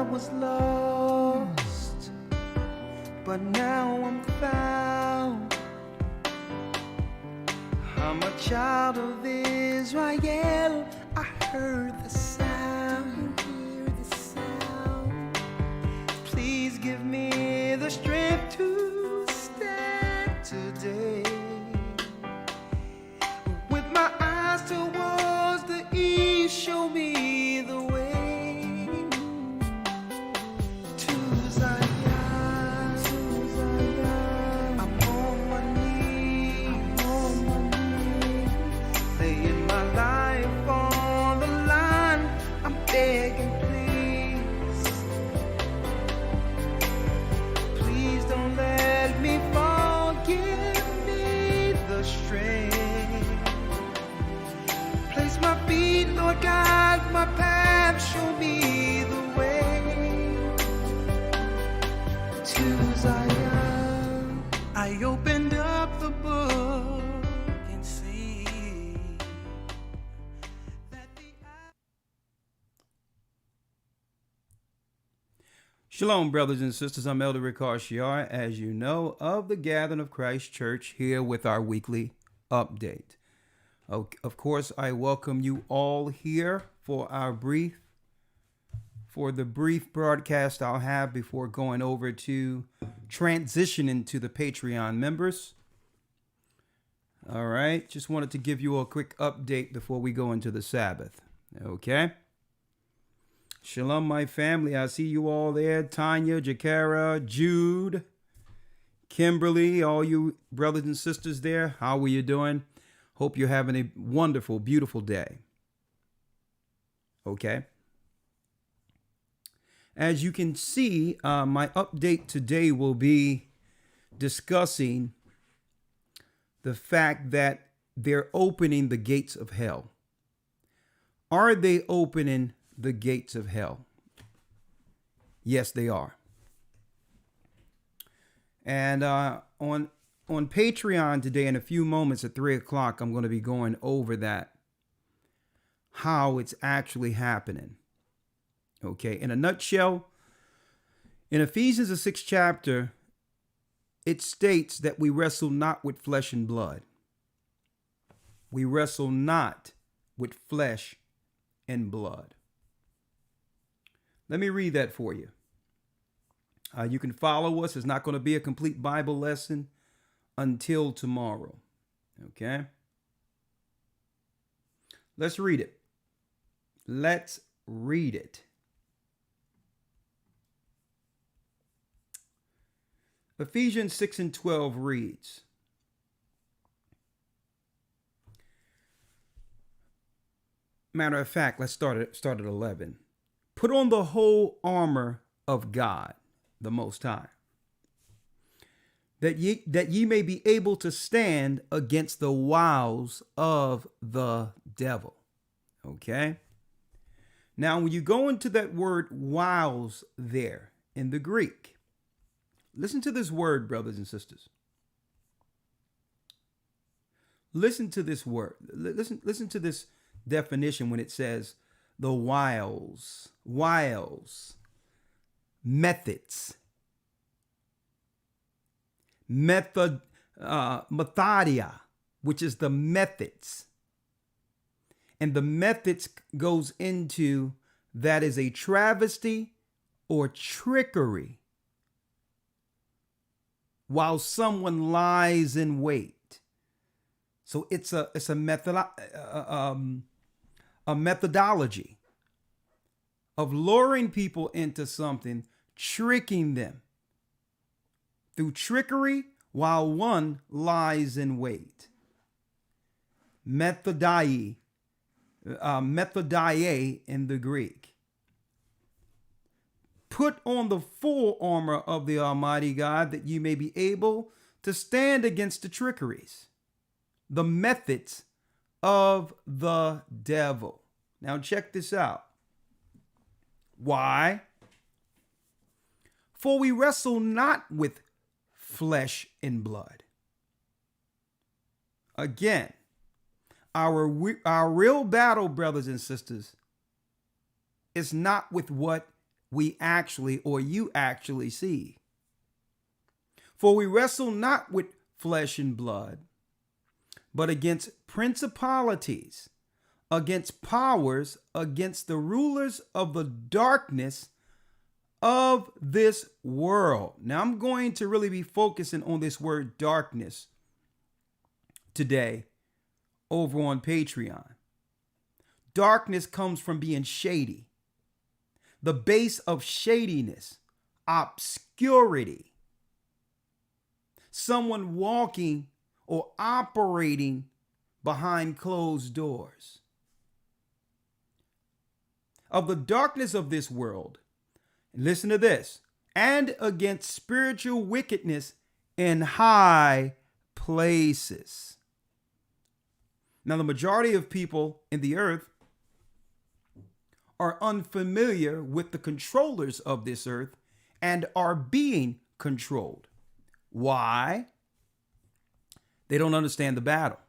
was lost, but now I'm found. I'm a child of Israel. I heard the sound. You hear the sound. Please give me the strength to stand today. With my eyes towards the east, show me the way to Zion. I'm on my knees, laying my life on the line. I'm begging, please don't let me fall. Give me the strength. Place my feet, Lord, guide my path. Show me the way to Zion. I opened up the book and see that Shalom, brothers and sisters. I'm Elder Rawchaa, as you know, of the Gathering of Christ Church, here with our weekly update. Of course, I welcome you all here for the brief broadcast I'll have before going over to transitioning to the Patreon members. All right, just wanted to give you a quick update before we go into the Sabbath. Okay. Shalom, my family. I see you all there. Tanya, Jakara, Jude, Kimberly, all you brothers and sisters there. How are you doing? Hope you're having a wonderful, beautiful day. Okay. As you can see, my update today will be discussing the fact that they're opening the gates of hell. Are they opening the gates of hell? Yes, they are. And on Patreon today, in a few moments at 3 o'clock, I'm going to be going over that, how it's actually happening. Okay, in a nutshell, in Ephesians, the 6th chapter, it states that we wrestle not with flesh and blood. We wrestle not with flesh and blood. Let me read that for you. You can follow us. It's not going to be a complete Bible lesson until tomorrow. Okay? Let's read it. Let's read it. Ephesians 6 and 12 reads, matter of fact, let's start at 11. Put on the whole armor of God, the Most High, that ye may be able to stand against the wiles of the devil. Okay? Now, when you go into that word wiles there in the Greek, listen to this word, brothers and sisters. Listen to this word. Listen to this definition when it says the wiles, methods, methodia, which is the methods. And the methods goes into that is a travesty or trickery while someone lies in wait. So it's a methodology of luring people into something, tricking them through trickery while one lies in wait. Methodiae in the Greek. Put on the full armor of the Almighty God that you may be able to stand against the trickeries, the methods of the devil. Now check this out. Why? For we wrestle not with flesh and blood. Again, our real battle, brothers and sisters, is not with what we actually, or you actually see. For we wrestle not with flesh and blood, but against principalities, against powers, against the rulers of the darkness of this world. Now, I'm going to really be focusing on this word darkness today over on Patreon. Darkness comes from being shady. The base of shadiness, obscurity. Someone walking or operating behind closed doors. Of the darkness of this world, listen to this, and against spiritual wickedness in high places. Now, the majority of people in the earth are unfamiliar with the controllers of this earth and are being controlled. Why? They don't understand the battle.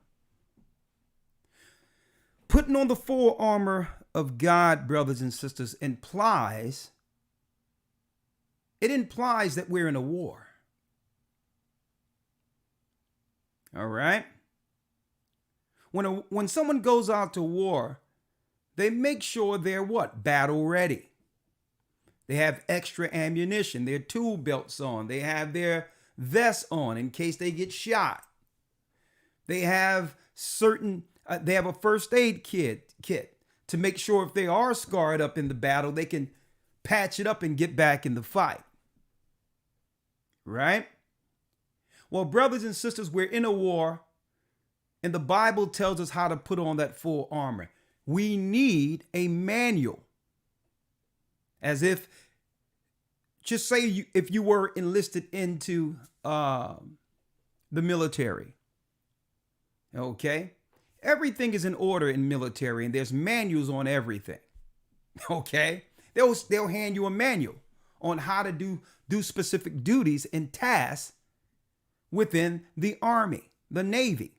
Putting on the full armor of God, brothers and sisters, implies that we're in a war. All right? When someone goes out to war, they make sure they're what? Battle ready. They have extra ammunition, their tool belts on. They have their vests on in case they get shot. They have they have a first aid kit to make sure if they are scarred up in the battle, they can patch it up and get back in the fight. Right? Well, brothers and sisters, we're in a war, and the Bible tells us how to put on that full armor. We need a manual. As if, just say if you were enlisted into the military. Okay? Everything is in order in military, and there's manuals on everything. Okay? They'll hand you a manual on how to do specific duties and tasks within the Army, the Navy.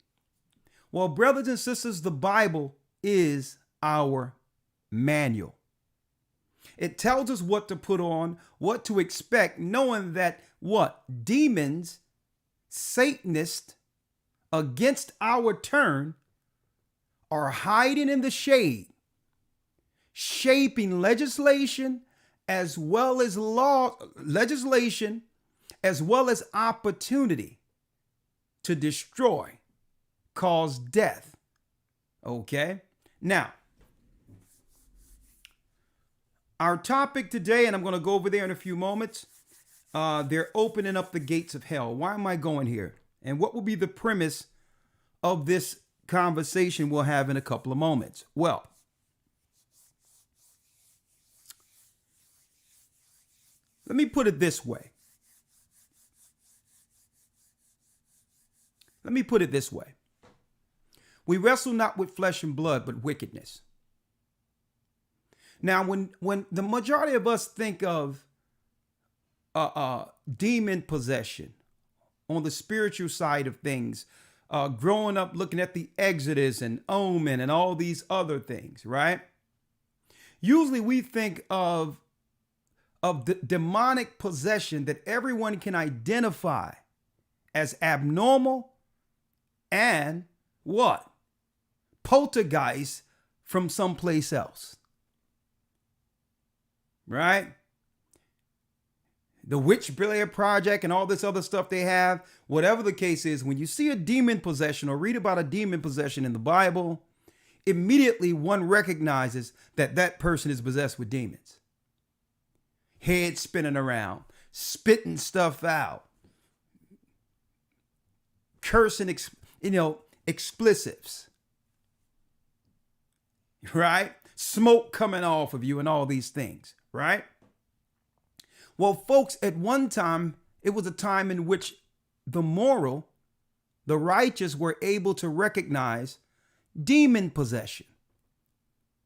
Well, brothers and sisters, the Bible is our manual. It tells us what to put on, what to expect, knowing that what? Demons, Satanists, against our turn, are hiding in the shade, shaping legislation as well as legislation as well as opportunity to destroy, cause death. Okay? Now, our topic today, and I'm going to go over there in a few moments, they're opening up the gates of hell. Why am I going here? And what will be the premise of this conversation we'll have in a couple of moments? Well, let me put it this way. We wrestle not with flesh and blood, but wickedness. Now, when the majority of us think of demon possession on the spiritual side of things, growing up looking at the Exodus and Omen and all these other things, right? Usually we think of the demonic possession that everyone can identify as abnormal and what? Poltergeist from someplace else. Right? The Witch Blair Project and all this other stuff they have, whatever the case is, when you see a demon possession or read about a demon possession in the Bible, immediately one recognizes that that person is possessed with demons. Head spinning around, spitting stuff out, cursing, expletives, right? Smoke coming off of you and all these things, right? Well, folks, at one time, it was a time in which the righteous were able to recognize demon possession.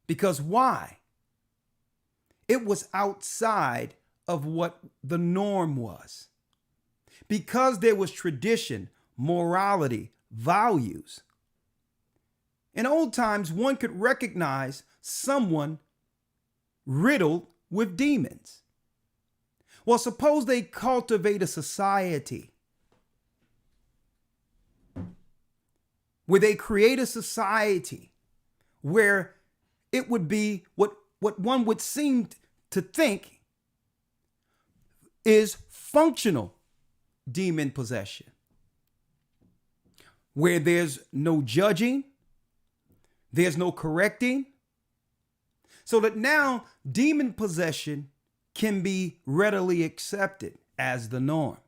Because why? It was outside of what the norm was. Because there was tradition, morality, values. In old times, one could recognize someone riddled with demons. Well, suppose they cultivate a society where they create a society where it would be what one would seem to think is functional demon possession, where there's no judging, there's no correcting, so that now demon possession can be readily accepted as the norm.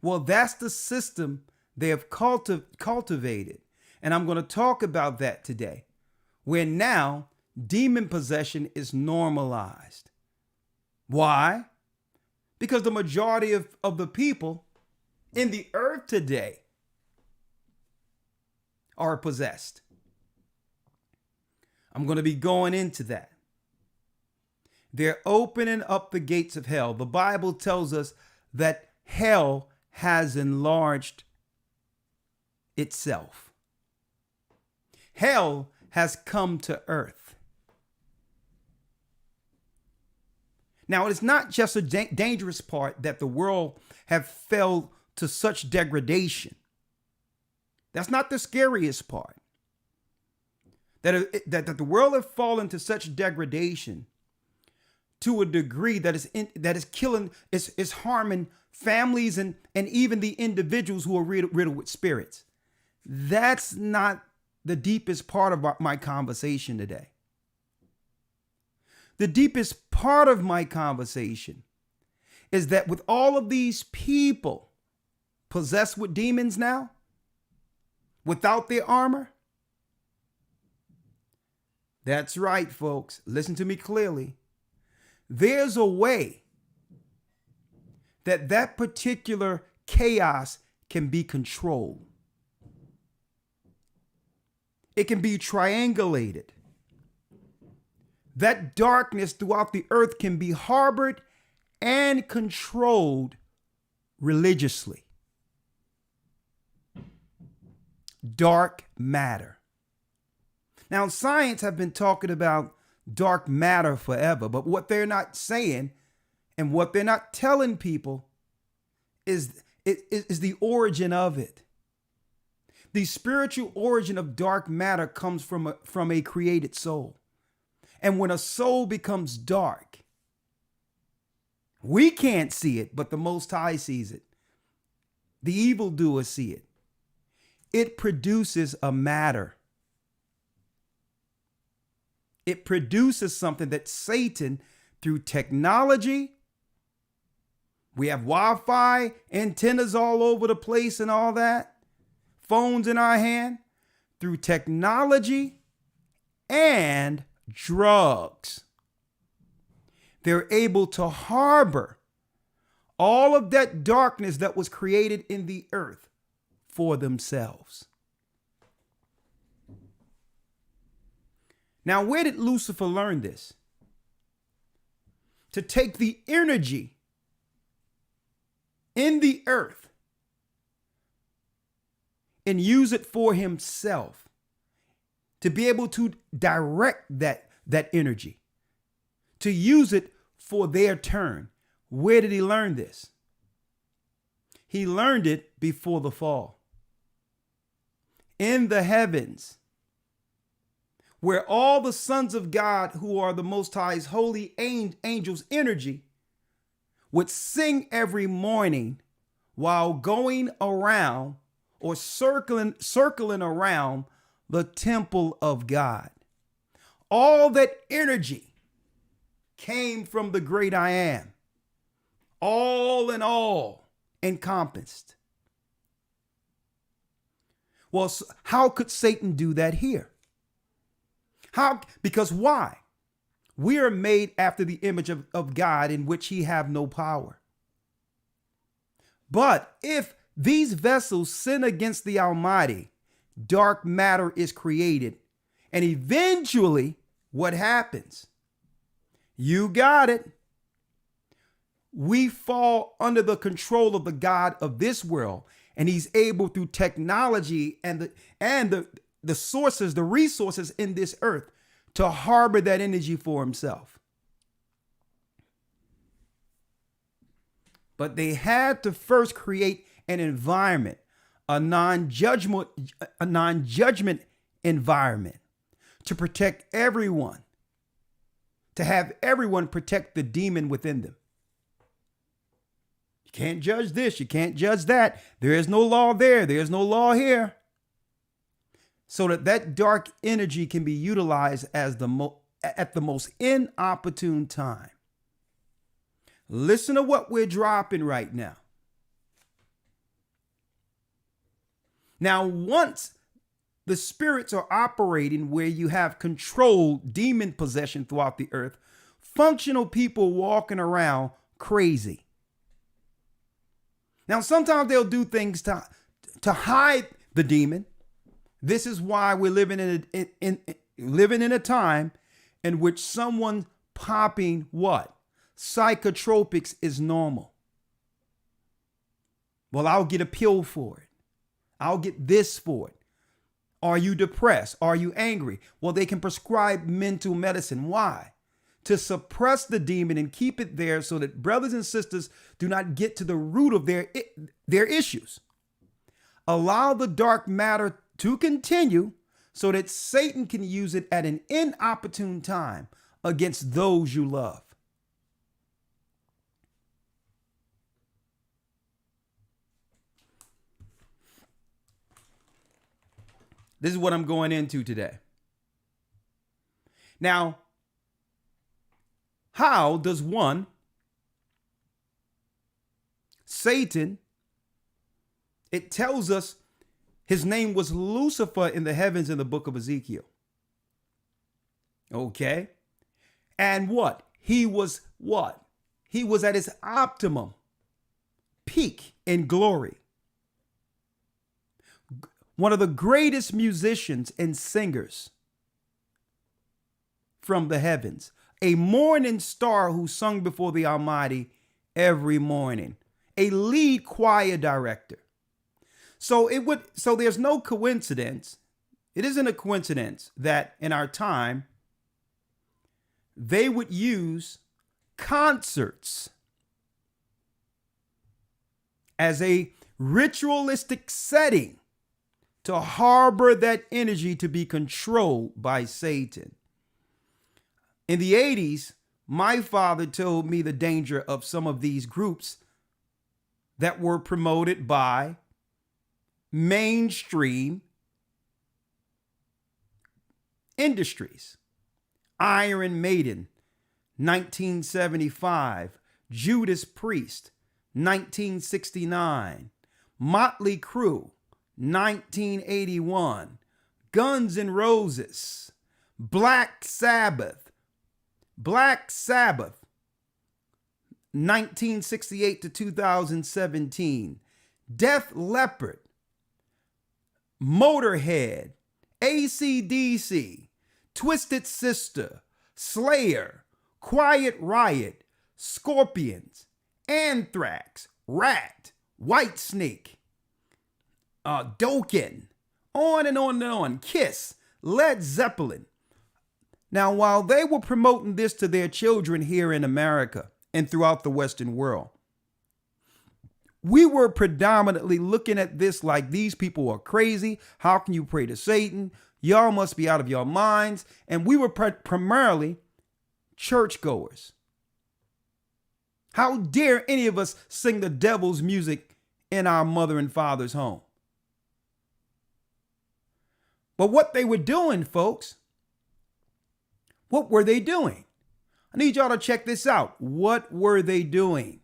Well, that's the system they have cultivated. And I'm going to talk about that today, where now demon possession is normalized. Why? Because the majority of the people in the earth today are possessed. I'm going to be going into that. They're opening up the gates of hell. The Bible tells us that hell has enlarged itself. Hell has come to earth. Now, it's not just a dangerous part that the world have fell to such degradation. That's not the scariest part. That the world have fallen to such degradation to a degree that is killing, is harming families and even the individuals who are riddled with spirits. That's not the deepest part of my conversation today. The deepest part of my conversation is that with all of these people possessed with demons now, without their armor, that's right, folks. Listen to me clearly. There's a way that particular chaos can be controlled. It can be triangulated. That darkness throughout the earth can be harbored and controlled religiously. Dark matter. Now, science have been talking about dark matter forever, but what they're not saying and what they're not telling people is the origin of it. The spiritual origin of dark matter comes from a created soul. And when a soul becomes dark, we can't see it, but the Most High sees it. The evildoers see it. It produces a matter. It produces something that Satan, through technology, we have Wi-Fi, antennas all over the place and all that, phones in our hand, through technology and drugs, they're able to harbor all of that darkness that was created in the earth for themselves. Now, where did Lucifer learn this? To take the energy in the earth and use it for himself, to be able to direct that energy, to use it for their turn. Where did he learn this? He learned it before the fall. In the heavens, where all the sons of God, who are the Most High's holy angels' energy, would sing every morning while going around or circling around the temple of God. All that energy came from the great I am. All in all encompassed. Well, how could Satan do that here? How? Because why? We are made after the image of God, in which he have no power. But if these vessels sin against the Almighty, dark matter is created. And eventually, what happens? You got it. We fall under the control of the God of this world. And he's able, through technology and the sources, the resources in this earth, to harbor that energy for himself. But they had to first create an environment, a non-judgment environment to protect everyone, to have everyone protect the demon within them. You can't judge this, you can't judge that. There is no law there, there's no law here. So that dark energy can be utilized as at the most inopportune time. Listen to what we're dropping right now. Now, once the spirits are operating where you have controlled demon possession throughout the earth, functional people walking around crazy. Now, sometimes they'll do things to hide the demon. This is why we're living in a time in which someone popping what? Psychotropics is normal. Well, I'll get a pill for it. I'll get this for it. Are you depressed? Are you angry? Well, they can prescribe mental medicine. Why? To suppress the demon and keep it there so that brothers and sisters do not get to the root of their issues. Allow the dark matter to continue so that Satan can use it at an inopportune time against those you love. This is what I'm going into today. Now, how does Satan, it tells us his name was Lucifer in the heavens in the book of Ezekiel. Okay. And what? He was at his optimum peak in glory. One of the greatest musicians and singers from the heavens, a morning star who sung before the Almighty every morning, a lead choir director. So there's no coincidence. It isn't a coincidence that in our time, they would use concerts as a ritualistic setting to harbor that energy to be controlled by Satan. In the 80s, my father told me the danger of some of these groups that were promoted by mainstream industries. Iron Maiden, 1975. Judas Priest, 1969. Motley Crue, 1981. Guns N' Roses. Black Sabbath, 1968 to 2017. Def Leppard, Motorhead, AC/DC, Twisted Sister, Slayer, Quiet Riot, Scorpions, Anthrax, Rat, Whitesnake, Dokken, on and on and on, Kiss, Led Zeppelin. Now, while they were promoting this to their children here in America and throughout the Western world, we were predominantly looking at this like these people are crazy. How can you pray to Satan? Y'all must be out of your minds. And we were primarily churchgoers. How dare any of us sing the devil's music in our mother and father's home? But what they were doing, folks, what were they doing? I need y'all to check this out. What were they doing?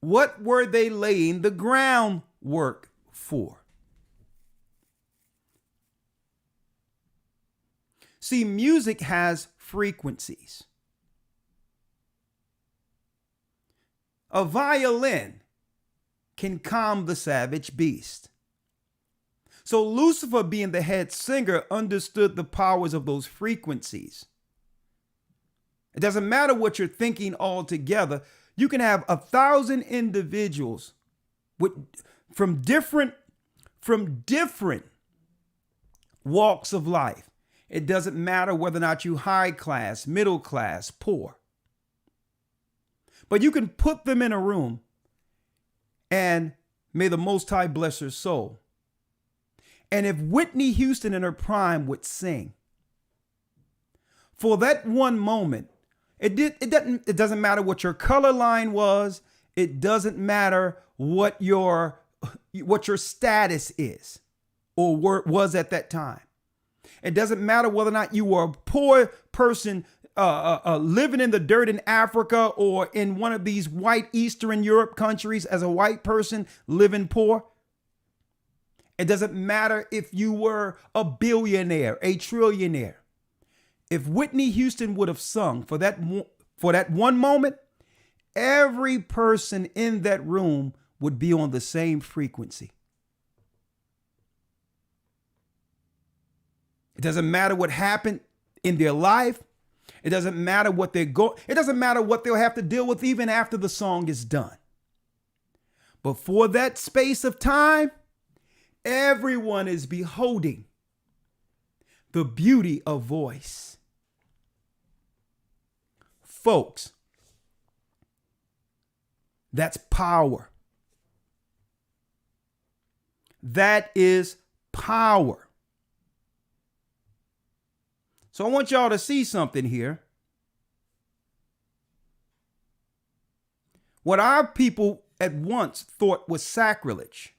What were they laying the groundwork for? See, music has frequencies. A violin can calm the savage beast. So Lucifer, being the head singer, understood the powers of those frequencies. It doesn't matter what you're thinking altogether. You can have 1,000 individuals from different walks of life. It doesn't matter whether or not you high class, middle class, poor. But you can put them in a room and may the Most High bless her soul. And if Whitney Houston in her prime would sing, for that one moment, it doesn't matter what your color line was. It doesn't matter what your status is or was at that time. It doesn't matter whether or not you were a poor person living in the dirt in Africa or in one of these white Eastern Europe countries as a white person living poor. It doesn't matter if you were a billionaire, a trillionaire. If Whitney Houston would have sung for that one moment, every person in that room would be on the same frequency. It doesn't matter what happened in their life. It doesn't matter what it doesn't matter what they'll have to deal with even after the song is done. But for that space of time, everyone is beholding the beauty of voice. Folks, that's power. That is power. So I want y'all to see something here. What our people at once thought was sacrilege,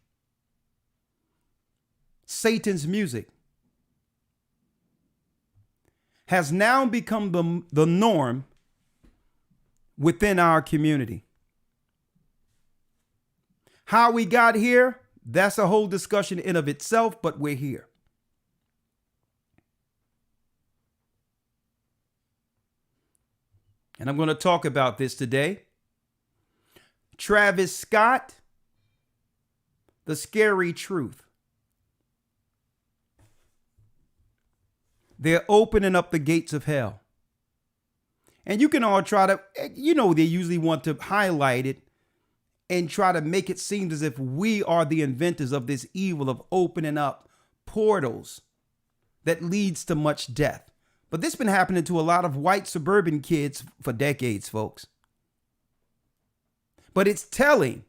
Satan's music, has now become the norm within our community. How we got here, that's a whole discussion in of itself, but we're here. And I'm going to talk about this today. Travis Scott, the scary truth. They're opening up the gates of hell. And you can all try to, they usually want to highlight it and try to make it seem as if we are the inventors of this evil of opening up portals that leads to much death. But this has been happening to a lot of white suburban kids for decades, folks. But it's telling.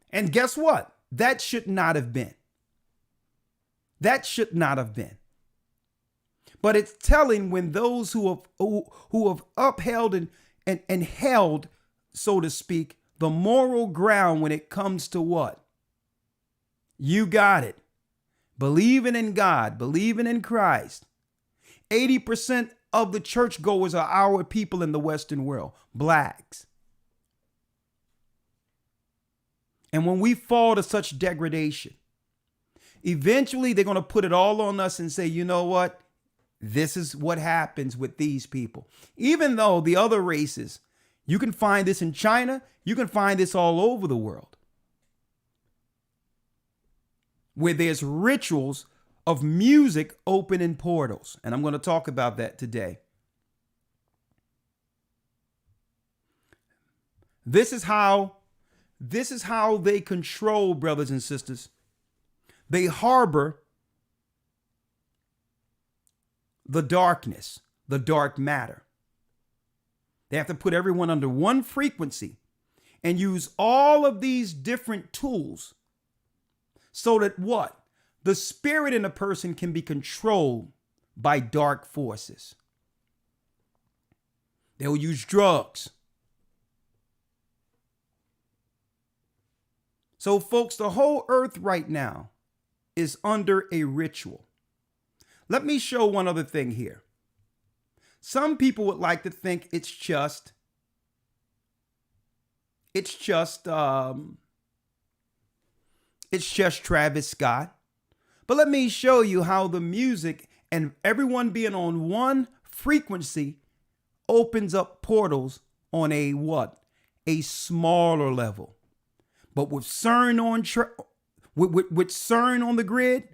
And guess what? That should not have been. That should not have been. But it's telling when those who have upheld and held, so to speak, the moral ground when it comes to what? You got it. Believing in God, believing in Christ. 80% of the churchgoers are our people in the Western world, blacks. And when we fall to such degradation, eventually they're going to put it all on us and say, you know what? This is what happens with these people. Even though the other races, you can find this in China, you can find this all over the world, where there's rituals of music opening portals. And I'm going to talk about that today. This is how they control, brothers and sisters. They harbor the darkness, the dark matter. They have to put everyone under one frequency and use all of these different tools so that what? The spirit in a person can be controlled by dark forces. They'll use drugs. So, folks, the whole earth right now is under a ritual. Let me show one other thing here. Some people would like to think it's just Travis Scott. But let me show you how the music and everyone being on one frequency opens up portals on a what? A smaller level. But with CERN with CERN on the grid,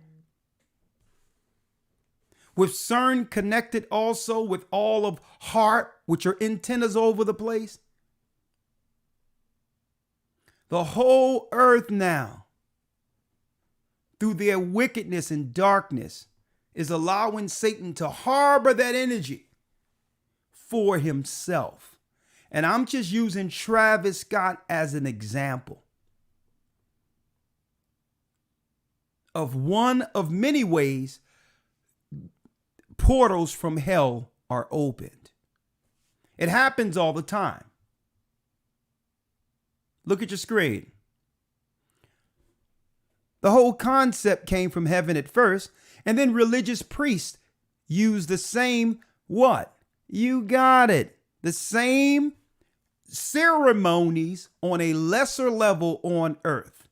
with CERN connected also with all of HAARP, which are antennas over the place, the whole earth now, through their wickedness and darkness, is allowing Satan to harbor that energy for himself. And I'm just using Travis Scott as an example of one of many ways portals from hell are opened. It happens all the time. Look at your screen. The whole concept came from heaven at first, and then religious priests used the same what? You got it. The same ceremonies on a lesser level on earth.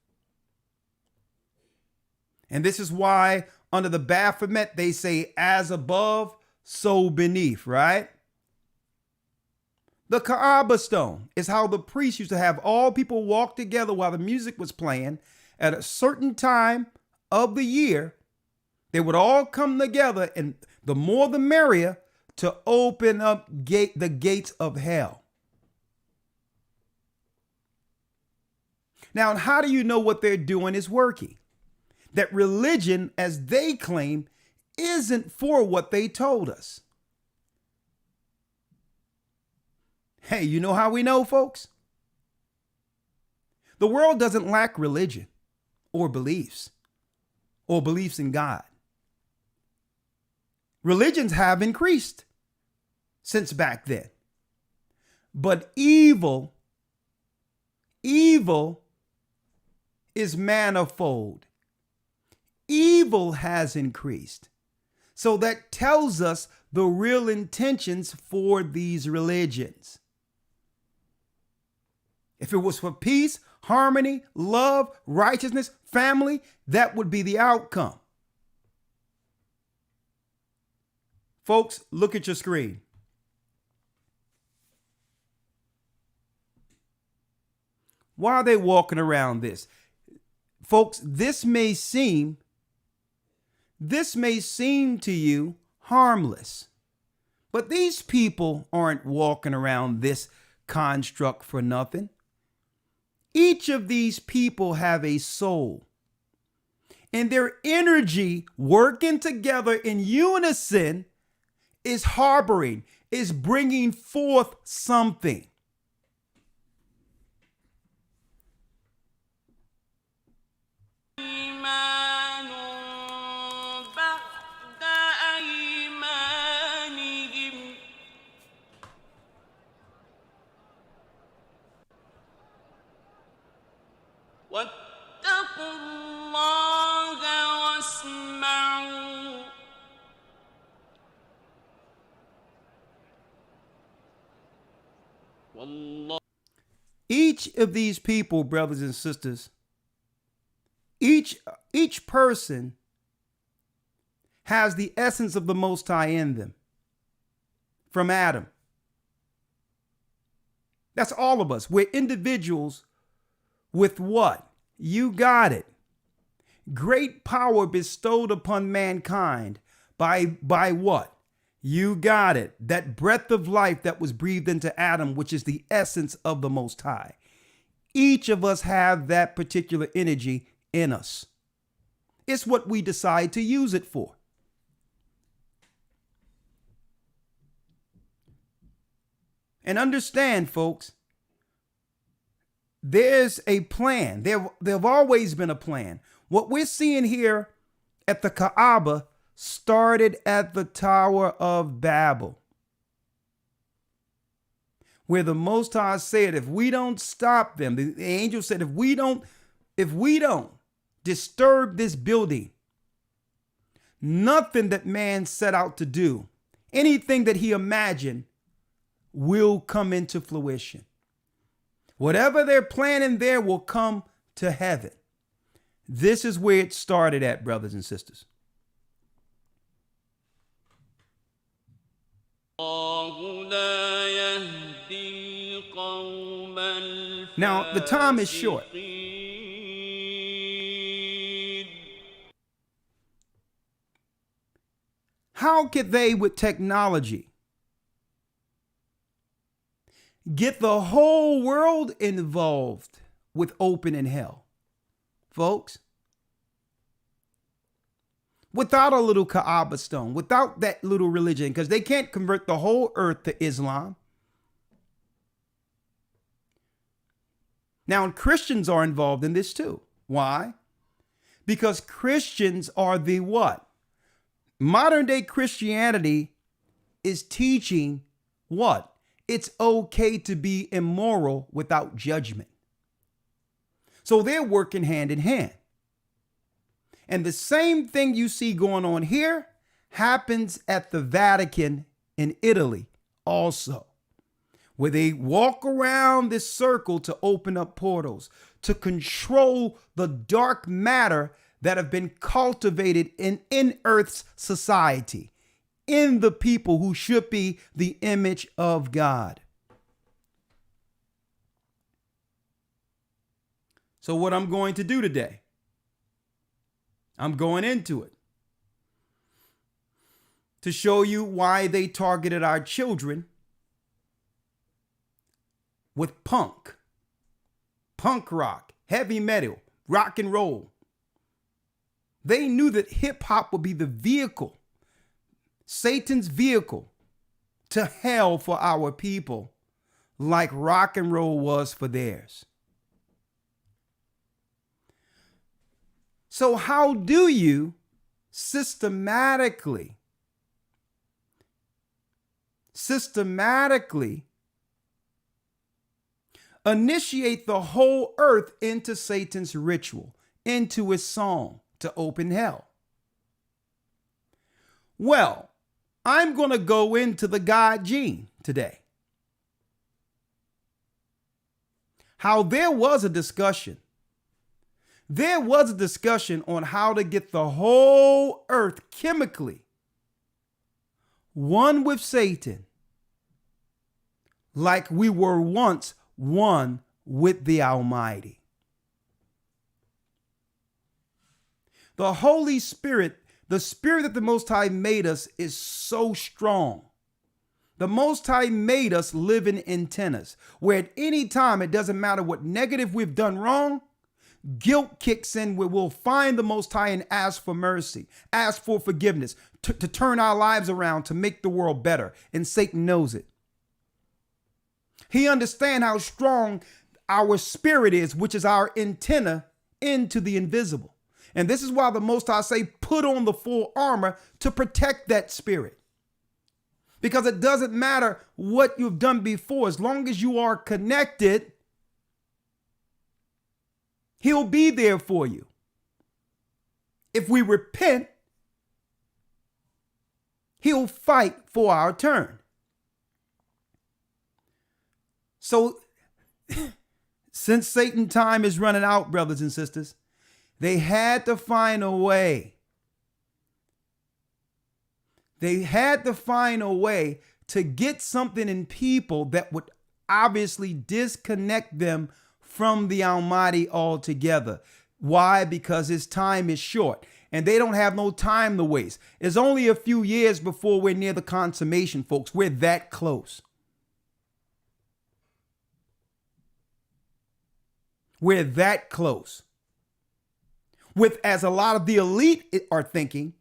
And this is why under the Baphomet, they say as above, so beneath, right? The Kaaba stone is how the priests used to have all people walk together while the music was playing at a certain time of the year. They would all come together, and the more the merrier, to open up the gates of hell. Now, how do you know what they're doing is working? That religion, as they claim, isn't for what they told us. Hey, you know how we know, folks? The world doesn't lack religion or beliefs in God. Religions have increased since back then. But evil is manifold. Evil has increased. So that tells us the real intentions for these religions. If it was for peace, harmony, love, righteousness, family, that would be the outcome. Folks, look at your screen. Why are they walking around this? Folks, this may seem to you harmless, but these people aren't walking around this construct for nothing. Each of these people have a soul, and their energy working together in unison is harboring, is bringing forth something. Each of these people, brothers and sisters, each person has the essence of the Most High in them. From Adam. That's all of us. We're individuals with what? You got it. Great power bestowed upon mankind by what? You got it. That breath of life that was breathed into Adam, which is the essence of the Most High. Each of us have that particular energy in us. It's what we decide to use it for. And understand, folks, there's a plan. There have always been a plan. What we're seeing here at the Kaaba started at the Tower of Babel, where the Most High said, if we don't stop them, the angel said, if we don't disturb this building, nothing that man set out to do, anything that he imagined, will come into fruition. Whatever they're planning there will come to heaven. This is where it started at, brothers and sisters. Now, the time is short. How could they, with technology, get the whole world involved with opening hell, folks? Without a little Kaaba stone, without that little religion, because they can't convert the whole earth to Islam. Now, Christians are involved in this too. Why? Because Christians are the what? Modern day Christianity is teaching what? It's okay to be immoral without judgment. So they're working hand in hand. And the same thing you see going on here happens at the Vatican in Italy also, where they walk around this circle to open up portals, to control the dark matter that have been cultivated in Earth's society, in the people who should be the image of God. So what I'm going to do today, I'm going into it to show you why they targeted our children with punk rock, heavy metal, rock and roll. They knew that hip hop would be the vehicle, Satan's vehicle to hell for our people, like rock and roll was for theirs. So how do you systematically initiate the whole earth into Satan's ritual, into his song to open hell? Well, I'm going to go into the God gene today. How there was a discussion. There was a discussion on how to get the whole earth chemically one with Satan, like we were once one with the Almighty. The Holy Spirit, the Spirit that the Most High made us, is so strong. The Most High made us living antennas, where at any time, it doesn't matter what negative we've done wrong, guilt kicks in where we'll find the Most High and ask for mercy, ask for forgiveness, to turn our lives around, to make the world better. And Satan knows it. He understands how strong our spirit is, which is our antenna into the invisible. And this is why the Most High say, put on the full armor to protect that spirit. Because it doesn't matter what you've done before. As long as you are connected, he'll be there for you. If we repent, he'll fight for our turn. So, since Satan's time is running out, brothers and sisters, they had to find a way. They had to find a way to get something in people that would obviously disconnect them from the Almighty altogether. Why? Because his time is short and they don't have no time to waste. It's only a few years before we're near the consummation, folks. We're that close. We're that close. With, as a lot of the elite are thinking,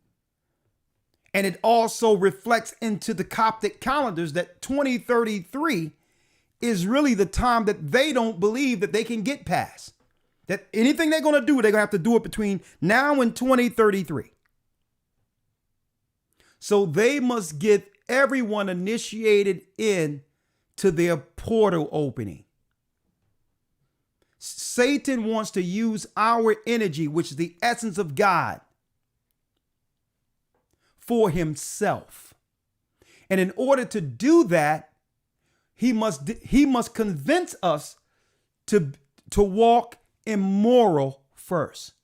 and it also reflects into the Coptic calendars that 2033 is really the time that they don't believe that they can get past. That anything they're going to do, they're going to have to do it between now and 2033. So they must get everyone initiated in to their portal opening. Satan wants to use our energy, which is the essence of God, for himself. And in order to do that, he must convince us to walk immoral first.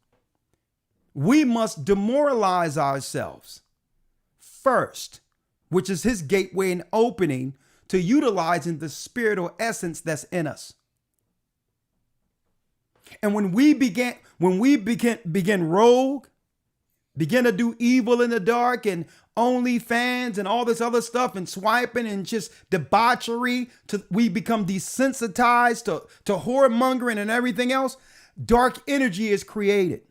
We must demoralize ourselves first, which is his gateway and opening to utilizing the spiritual essence that's in us. And when we begin rogue, begin to do evil in the dark and OnlyFans and all this other stuff and swiping and just debauchery, we become desensitized to whoremongering and everything else, dark energy is created.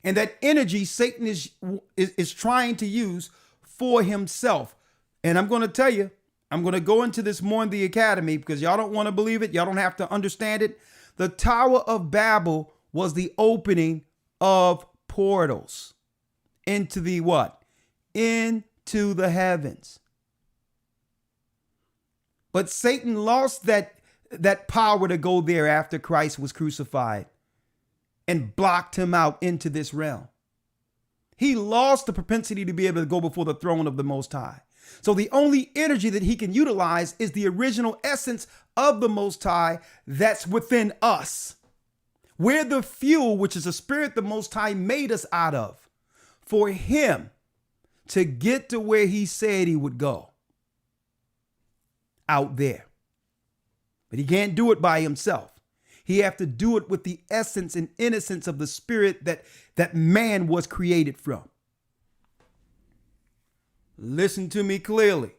And that energy Satan is trying to use for himself. And I'm going to tell you, I'm going to go into this more in the academy because y'all don't want to believe it. Y'all don't have to understand it. The Tower of Babel was the opening of portals into the what? Into the heavens. But Satan lost that power to go there after Christ was crucified and blocked him out into this realm. He lost the propensity to be able to go before the throne of the Most High. So the only energy that he can utilize is the original essence of the Most High that's within us. We're the fuel, which is the spirit the Most High made us out of, for him to get to where he said he would go, out there. But he can't do it by himself. He have to do it with the essence and innocence of the spirit that man was created from. Listen to me clearly.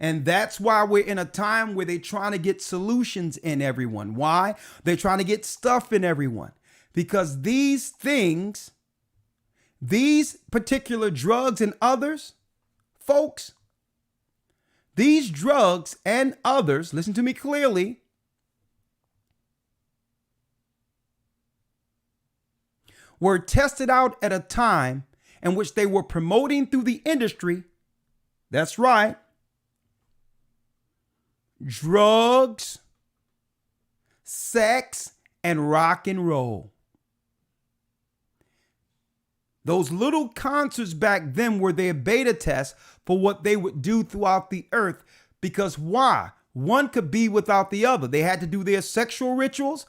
And that's why we're in a time where they're trying to get solutions in everyone. Why? They're trying to get stuff in everyone. Because these things, these particular drugs and others, folks, these drugs and others, listen to me clearly, were tested out at a time in which they were promoting through the industry. That's right. Drugs, sex, and rock and roll. Those little concerts back then were their beta tests for what they would do throughout the earth. Because why? One could be without the other. They had to do their sexual rituals.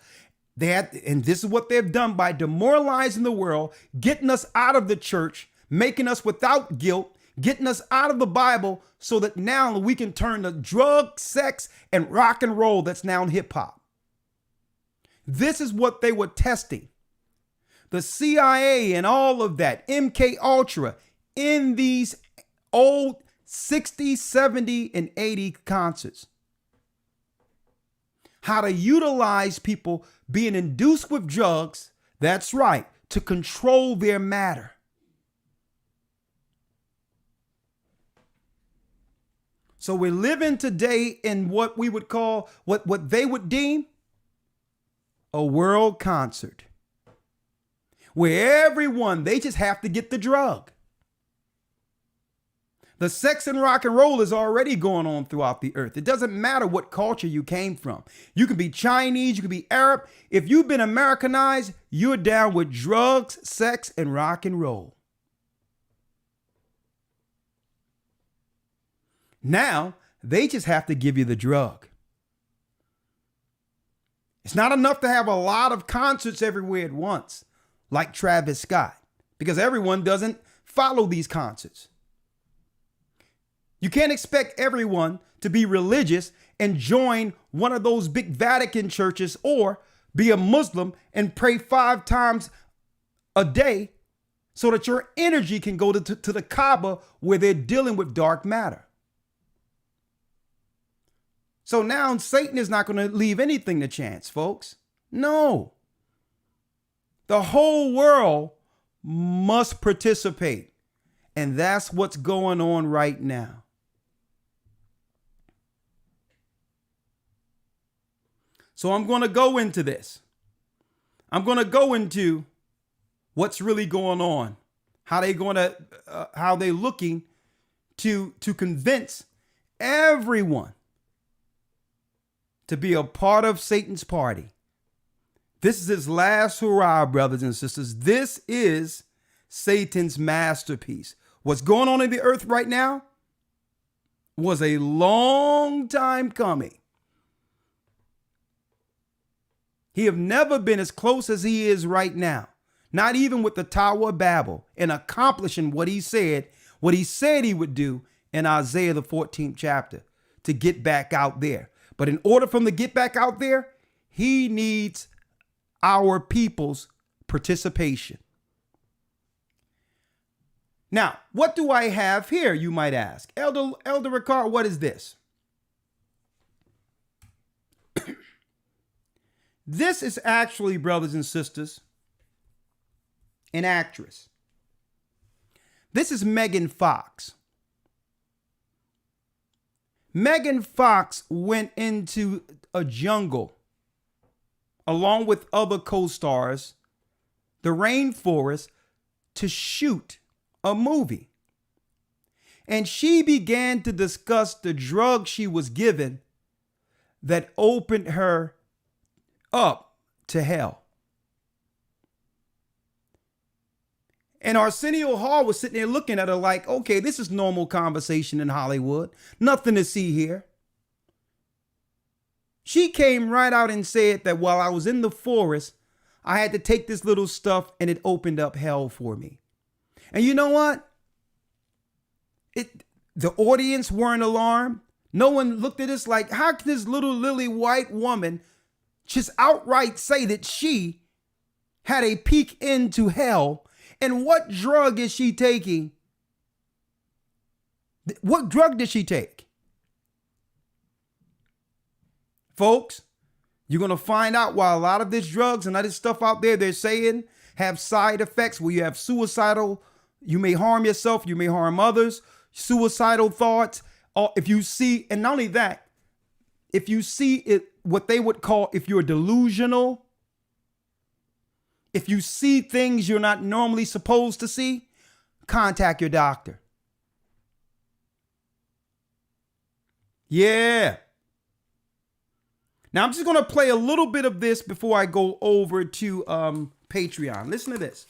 And this is what they've done by demoralizing the world, getting us out of the church, making us without guilt, getting us out of the Bible so that now we can turn to drug, sex, and rock and roll that's now in hip hop. This is what they were testing. The CIA and all of that, MK Ultra, in these old 60, 70, and 80 concerts. How to utilize people being induced with drugs, that's right, to control their matter. So we're living today in what we would call, what they would deem a world concert, where everyone, they just have to get the drug. The sex and rock and roll is already going on throughout the earth. It doesn't matter what culture you came from. You can be Chinese, you can be Arab. If you've been Americanized, you're down with drugs, sex, and rock and roll. Now, they just have to give you the drug. It's not enough to have a lot of concerts everywhere at once, like Travis Scott, because everyone doesn't follow these concerts. You can't expect everyone to be religious and join one of those big Vatican churches or be a Muslim and pray 5 times a day so that your energy can go to the Kaaba where they're dealing with dark matter. So now Satan is not going to leave anything to chance, folks. No. The whole world must participate. And that's what's going on right now. So I'm going to go into this. I'm going to go into what's really going on, how they looking to convince everyone to be a part of Satan's party. This is his last hurrah, brothers and sisters. This is Satan's masterpiece. What's going on in the earth right now was a long time coming. He have never been as close as he is right now. Not even with the Tower of Babel and accomplishing what he said he would do in Isaiah the 14th chapter to get back out there. But in order for him to get back out there, he needs our people's participation. Now, what do I have here, you might ask? Elder Rawchaa, what is this? This is actually, brothers and sisters, an actress. This is Megan Fox. Megan Fox went into a jungle along with other co-stars, the rainforest, to shoot a movie. And she began to discuss the drug she was given that opened her up to hell. And Arsenio Hall was sitting there looking at her like, okay, this is normal conversation in Hollywood. Nothing to see here. She came right out and said that while I was in the forest, I had to take this little stuff and it opened up hell for me. And you know what? The audience weren't alarmed. No one looked at us like, how can this little lily white woman just outright say that she had a peek into hell? And what drug is she taking? What drug did she take? Folks, you're going to find out why a lot of these drugs and other stuff out there they're saying have side effects where you have suicidal, you may harm yourself, you may harm others, suicidal thoughts. Or if you see, and not only that, if you see it, what they would call, if you're delusional, if you see things you're not normally supposed to see, contact your doctor. Yeah. Now I'm just going to play a little bit of this before I go over to Patreon. Listen to this.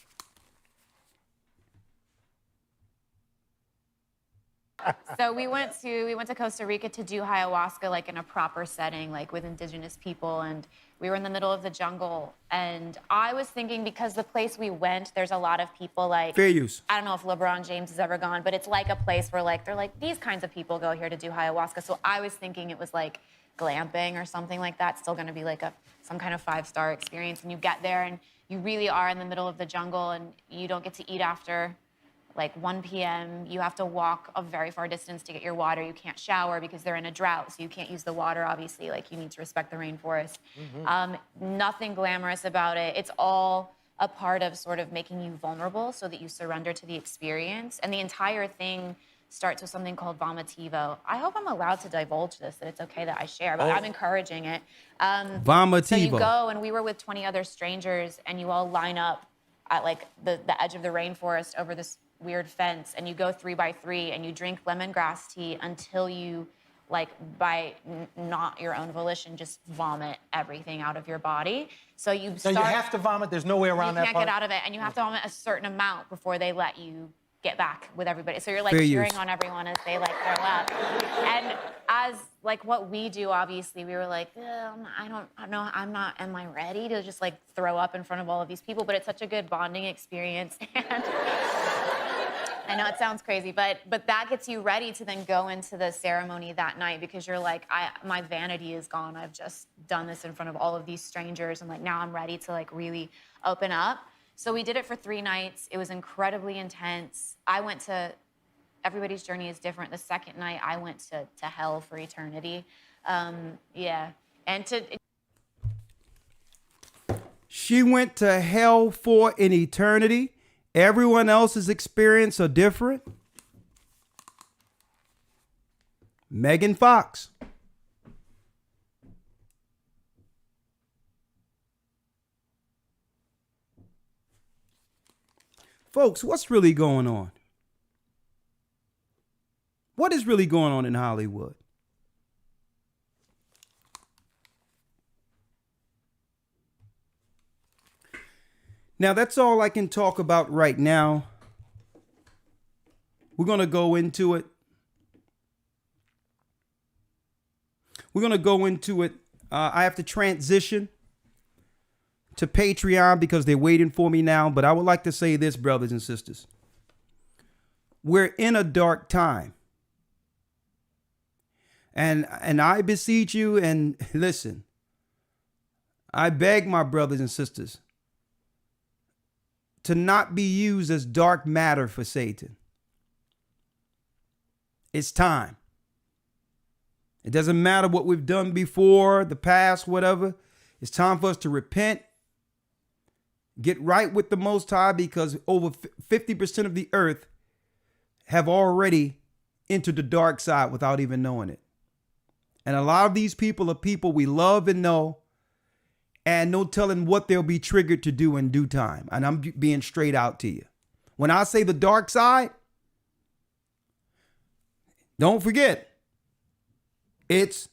So we went to Costa Rica to do ayahuasca like in a proper setting, like with indigenous people, and we were in the middle of the jungle. And I was thinking, because the place we went, there's a lot of people like fair use. I don't know if LeBron James has ever gone, but it's like a place where like they're like these kinds of people go here to do ayahuasca. So I was thinking it was like glamping or something like that, still going to be like some kind of 5-star experience. And you get there and you really are in the middle of the jungle, and you don't get to eat after like 1 p.m. You have to walk a very far distance to get your water. You can't shower because they're in a drought, so you can't use the water, obviously. Like, you need to respect the rainforest. Nothing glamorous about it. It's all a part of sort of making you vulnerable so that you surrender to the experience. And the entire thing starts with something called vomitivo. I hope I'm allowed to divulge this, that it's okay that I share, but I'm encouraging it. Vomitivo. So you go, and we were with 20 other strangers, and you all line up at like the edge of the rainforest over this weird fence, and you go 3 by 3, and you drink lemongrass tea until you, like, by not your own volition, just vomit everything out of your body. So you start. So you have to vomit. There's no way around that part. You can't get out of it, and you have to vomit a certain amount before they let you get back with everybody. So you're like fair cheering use. on everyone as they like throw up. And as like what we do, obviously, we were like, I don't know, am I ready to just like throw up in front of all of these people? But it's such a good bonding experience. And I know it sounds crazy, but that gets you ready to then go into the ceremony that night, because you're like, my vanity is gone. I've just done this in front of all of these strangers, and like now I'm ready to like really open up. So we did it for 3 nights. It was incredibly intense. I went to, everybody's journey is different. The second night I went to hell for eternity. Yeah, and She went to hell for an eternity. Everyone else's experience are different. Megan Fox. Folks, what's really going on? What is really going on in Hollywood? Now, that's all I can talk about right now. We're going to go into it. I have to transition to Patreon because they're waiting for me now. But I would like to say this, brothers and sisters. We're in a dark time. And I beseech you, and listen, I beg my brothers and sisters to not be used as dark matter for Satan. It's time. It doesn't matter what we've done before, the past, whatever. It's time for us to repent, get right with the Most High, because over 50% of the earth have already entered the dark side without even knowing it. And a lot of these people are people we love and know, and no telling what they'll be triggered to do in due time. And I'm being straight out to you. When I say the dark side, don't forget, it's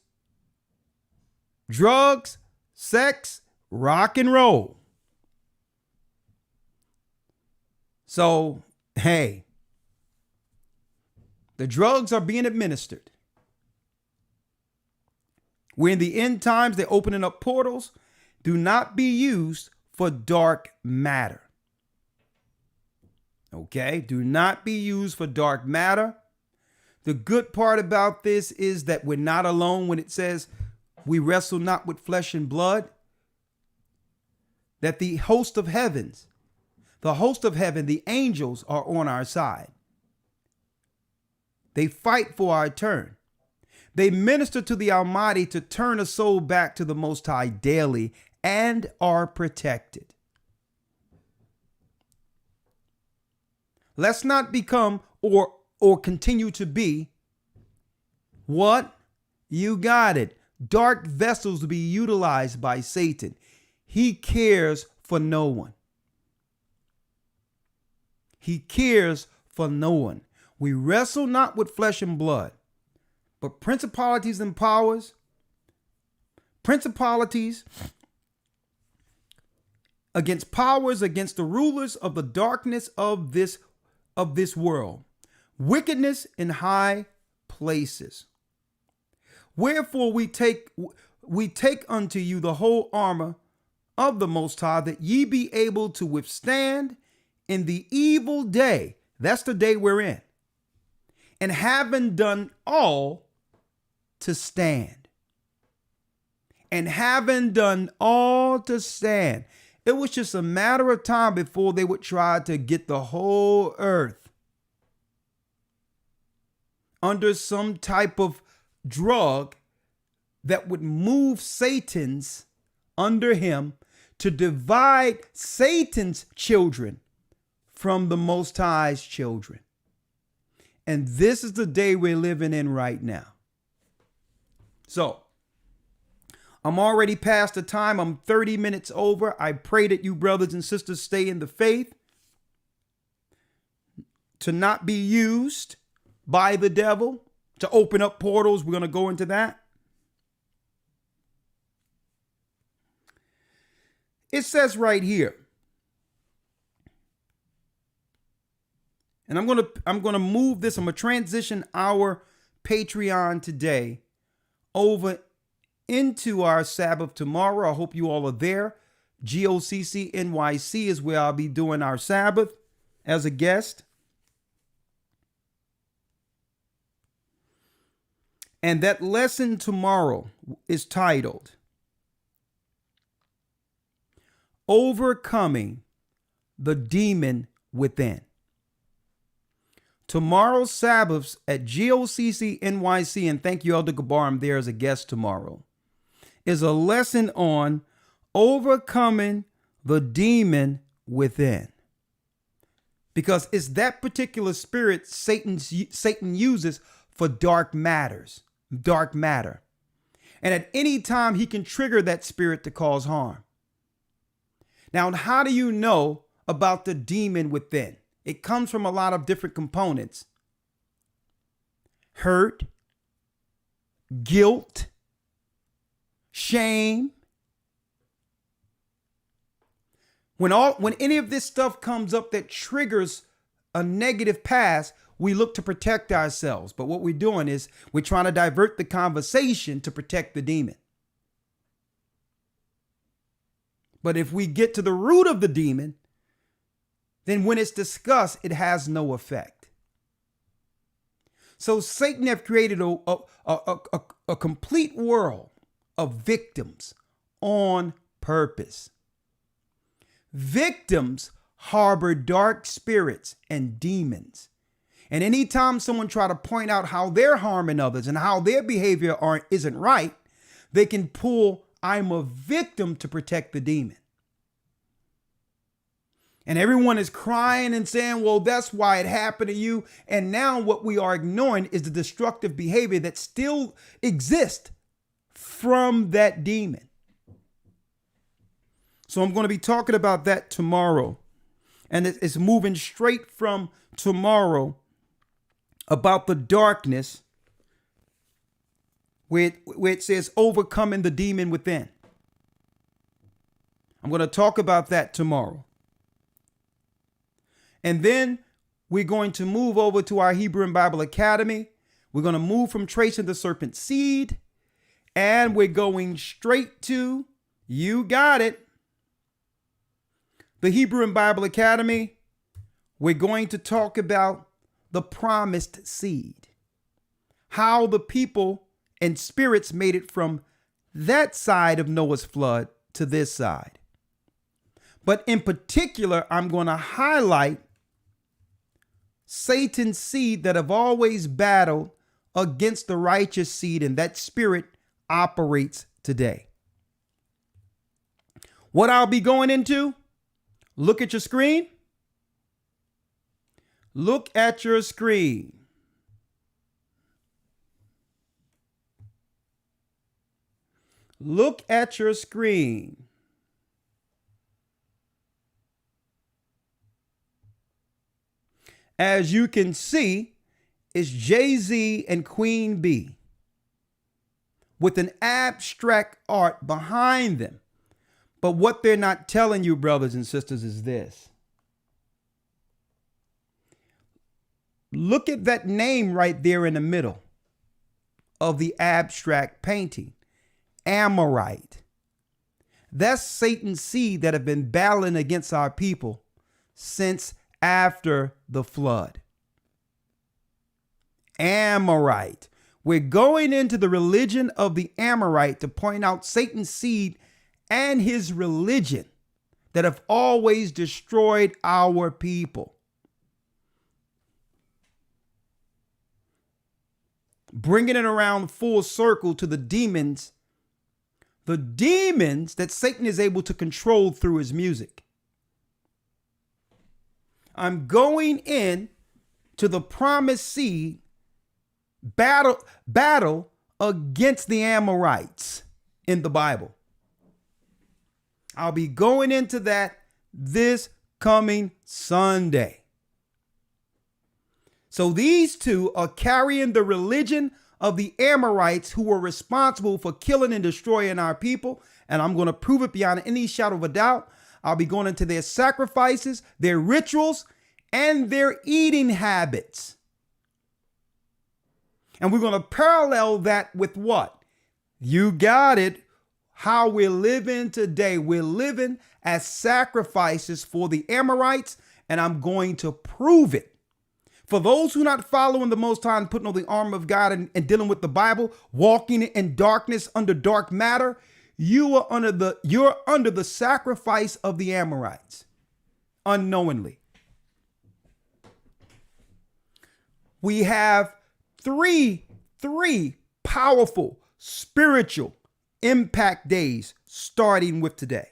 drugs, sex, rock and roll. So, hey, the drugs are being administered. We're in the end times. They're opening up portals. Do not be used for dark matter. Okay? Do not be used for dark matter. The good part about this is that we're not alone when it says we wrestle not with flesh and blood. That the host of heaven, the angels are on our side. They fight for our turn. They minister to the Almighty to turn a soul back to the Most High daily and are protected. Let's not become or continue to be what? You got it. Dark vessels to be utilized by Satan. He cares for no one. He cares for no one. We wrestle not with flesh and blood, but principalities and powers, against powers, against the rulers of the darkness of this world, wickedness in high places. Wherefore we take unto you the whole armor of the Most High, that ye be able to withstand in the evil day. That's the day we're in. And having done all, to stand. And having done all, to stand. It was just a matter of time before they would try to get the whole earth under some type of drug that would move Satan's under him to divide Satan's children from the Most High's children. And this is the day we're living in right now. So, I'm already past the time. I'm 30 minutes over. I pray that you brothers and sisters stay in the faith, to not be used by the devil to open up portals. We're going to go into that. It says right here, and I'm going to move this. I'm going to transition our Patreon today over into our Sabbath tomorrow. I hope you all are there. GOCC NYC is where I'll be doing our Sabbath as a guest. And that lesson tomorrow is titled Overcoming the Demon Within. Tomorrow's Sabbaths at GOCC NYC, and thank you, Elder Gabar, I'm there as a guest tomorrow, is a lesson on overcoming the demon within. Because it's that particular spirit Satan uses for dark matter. And at any time he can trigger that spirit to cause harm. Now, how do you know about the demon within? It comes from a lot of different components. Hurt, guilt, shame. When any of this stuff comes up that triggers a negative past, we look to protect ourselves. But what we're doing is we're trying to divert the conversation to protect the demon. But if we get to the root of the demon, then when it's discussed, it has no effect. So Satan have created a complete world of victims on purpose. Victims harbor dark spirits and demons. And anytime someone try to point out how they're harming others and how their behavior isn't right, they can pull, I'm a victim, to protect the demon. And everyone is crying and saying, well, that's why it happened to you. And now what we are ignoring is the destructive behavior that still exists from that demon. So I'm going to be talking about that tomorrow. And it's moving straight from tomorrow about the darkness where it says overcoming the demon within. I'm going to talk about that tomorrow. And then we're going to move over to our Hebrew and Bible Academy. We're going to move from tracing the serpent seed. And we're going straight to, you got it, the Hebrew and Bible Academy. We're going to talk about the promised seed. How the people and spirits made it from that side of Noah's flood to this side. But in particular, I'm going to highlight Satan's seed that have always battled against the righteous seed, and that spirit operates today. What I'll be going into, look at your screen. Look at your screen. Look at your screen. As you can see, it's Jay-Z and Queen B with an abstract art behind them. But what they're not telling you, brothers and sisters, is this. Look at that name right there in the middle of the abstract painting, Amorite. That's Satan's seed that have been battling against our people since after the flood. Amorite. We're going into the religion of the Amorite to point out Satan's seed and his religion that have always destroyed our people. Bringing it around full circle to the demons that Satan is able to control through his music. I'm going in to the promised seed battle against the Amorites in the Bible. I'll be going into that this coming Sunday. So these two are carrying the religion of the Amorites who were responsible for killing and destroying our people. And I'm going to prove it beyond any shadow of a doubt. I'll be going into their sacrifices, their rituals, and their eating habits. And we're going to parallel that with what? You got it. How we're living today. We're living as sacrifices for the Amorites, and I'm going to prove it. For those who are not following the Most High and putting on the armor of God and dealing with the Bible, walking in darkness under dark matter, you're under the sacrifice of the Amorites unknowingly. We have three powerful spiritual impact days starting with today.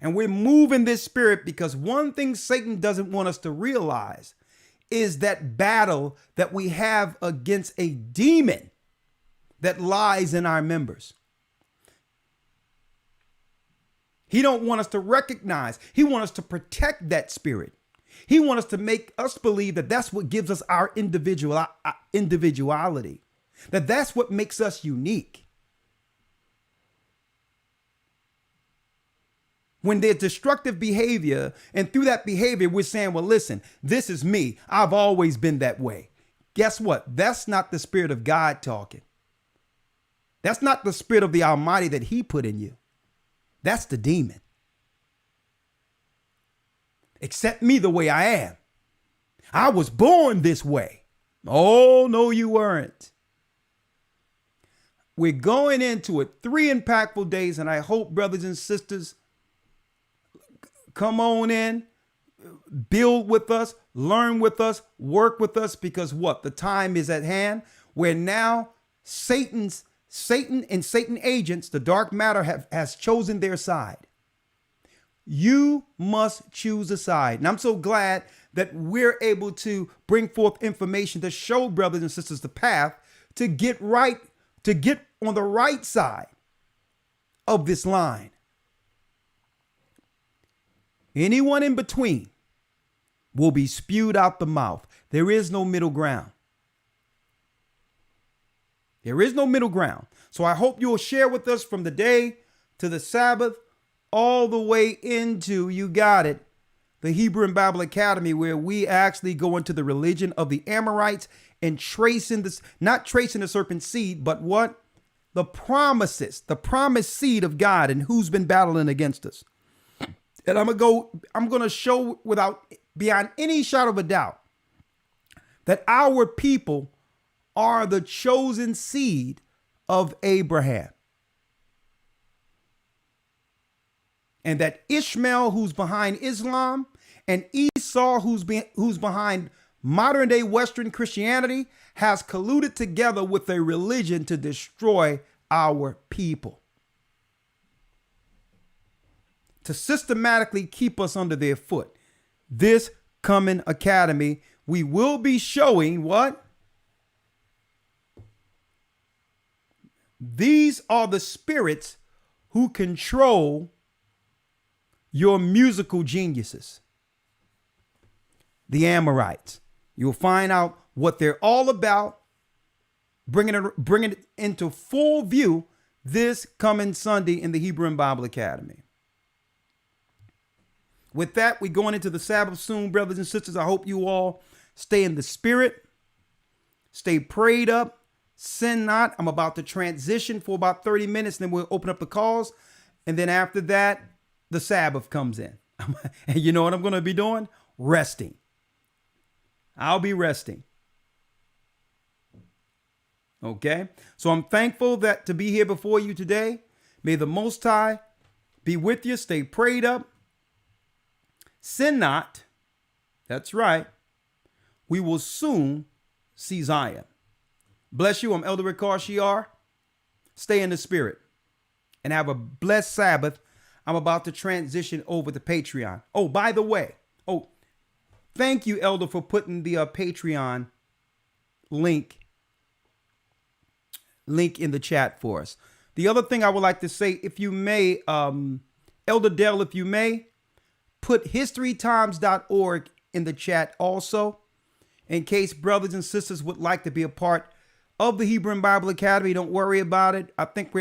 And we're moving this spirit because one thing Satan doesn't want us to realize is that battle that we have against a demon that lies in our members. He don't want us to recognize. He wants us to protect that spirit. He wants us to make us believe that that's what gives us our individuality, that that's what makes us unique. When there's destructive behavior, and through that behavior, we're saying, well, listen, this is me. I've always been that way. Guess what? That's not the Spirit of God talking. That's not the Spirit of the Almighty that He put in you. That's the demon. Accept me the way I am. I was born this way. Oh, no, you weren't. We're going into it. 3 impactful days, and I hope, brothers and sisters, come on in, build with us, learn with us, work with us, because what? The time is at hand where now Satan and Satan agents, the dark matter, has chosen their side. You must choose a side. And I'm so glad that we're able to bring forth information to show brothers and sisters the path to get on the right side of this line. Anyone in between will be spewed out the mouth. There is no middle ground. There is no middle ground. So I hope you'll share with us from the day to the Sabbath, all the way into, you got it, the Hebrew and Bible Academy, where we actually go into the religion of the Amorites and tracing this, not tracing the serpent seed, but what? The promises, the promised seed of God and who's been battling against us. And I'm going to show beyond any shadow of a doubt that our people are the chosen seed of Abraham. And that Ishmael, who's behind Islam, and Esau, who's behind modern day Western Christianity, has colluded together with a religion to destroy our people, to systematically keep us under their foot. This coming academy, we will be showing what? These are the spirits who control your musical geniuses. The Amorites. You'll find out what they're all about, bringing it into full view this coming Sunday in the Hebrew and Bible Academy. With that, we're going into the Sabbath soon, brothers and sisters. I hope you all stay in the spirit, stay prayed up, sin not. I'm about to transition for about 30 minutes, then we'll open up the calls. And then after that, the Sabbath comes in. And you know what I'm going to be doing? Resting. I'll be resting. Okay? So I'm thankful to be here before you today. May the Most High be with you. Stay prayed up. Sin not. That's right. We will soon see Zion. Bless you. I'm Elder Rawchaa. Stay in the spirit and have a blessed Sabbath. I'm about to transition over to Patreon. Oh, by the way. Oh, thank you, Elder, for putting the Patreon link in the chat for us. The other thing I would like to say, if you may, Elder Dell, if you may, put historytimes.org in the chat also, in case brothers and sisters would like to be a part of the Hebrew and Bible Academy. Don't worry about it. I think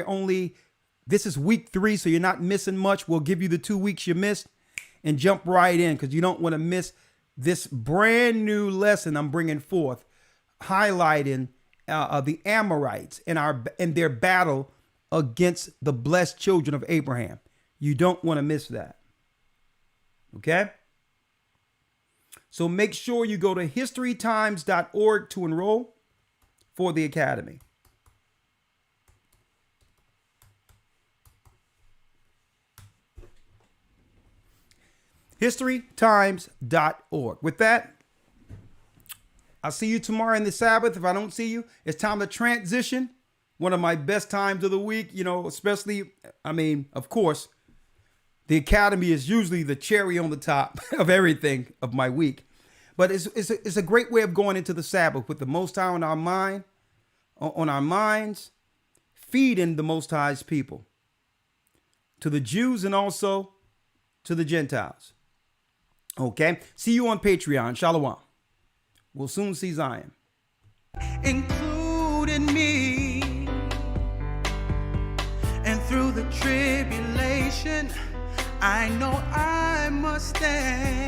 this is week 3, so you're not missing much. We'll give you the 2 weeks you missed and jump right in, because you don't want to miss this brand new lesson I'm bringing forth, highlighting the Amorites and their battle against the blessed children of Abraham. You don't want to miss that. Okay? So make sure you go to historytimes.org to enroll for the academy. historytimes.org. With that, I'll see you tomorrow in the Sabbath. If I don't see you, it's time to transition. One of my best times of the week, especially, of course, the academy is usually the cherry on the top of everything of my week. But it's a great way of going into the Sabbath with the Most High on our minds, feeding the Most High's people, to the Jews and also to the Gentiles. Okay? See you on Patreon. Shalom. We'll soon see Zion. Including me. And through the tribulation, I know I must stand.